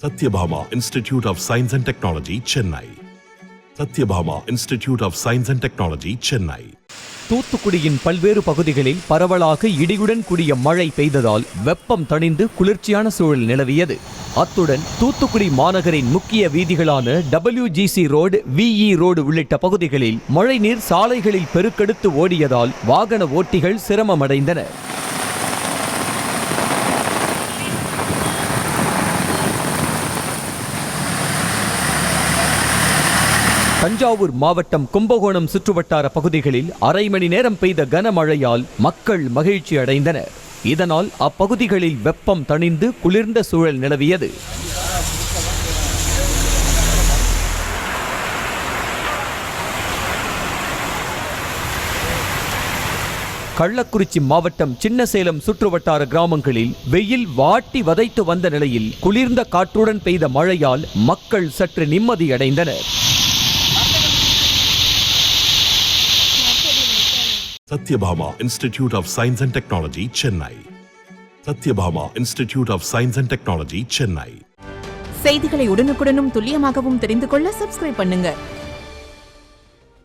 Satyabhama Institute of Science and Technology, Chennai. Satyabhama Institute of Science and Technology, Chennai. தூத்துக்குடியின் பல்வேறு பகுதிகளில் பரவலாக இடியுடன் கூடிய மழை பெய்ததால் வெப்பம் தணிந்து குளிர்ச்சியான சூழல் நிலவியது. அத்துடன் தூத்துக்குடி மாநகரின் முக்கிய வீதிகளான WGC ரோடு, VE ரோடு உள்ளிட்ட பகுதிகளில் மழைநீர் சாலைகளில் பெருக்கெடுத்து ஓடியதால் வாகன ஓட்டிகள் சிரமமடைந்தனர். தஞ்சாவூர் மாவட்டம் கும்பகோணம் சுற்றுவட்டார பகுதிகளில் அரை மணி நேரம் பெய்த கனமழையால் மக்கள் மகிழ்ச்சி அடைந்தனர். இதனால் அப்பகுதிகளில் வெப்பம் தணிந்து குளிர்ந்த சூழல் நிலவியது. கள்ளக்குறிச்சி மாவட்டம் சின்னசேலம் சுற்றுவட்டார கிராமங்களில் வெயில் வாட்டி வதைத்து வந்த நிலையில் குளிர்ந்த காற்றுடன் பெய்த மழையால் மக்கள் சற்று நிம்மதியடைந்தனர். Satyabhama Institute of Science and Technology, Chennai. Satyabhama Institute of Science and Technology, Chennai. செய்திகளை உடனுக்குடனும் துல்லியமாகவும் தெரிந்து கொள்ள சப்ஸ்கிரைப் பண்ணுங்க.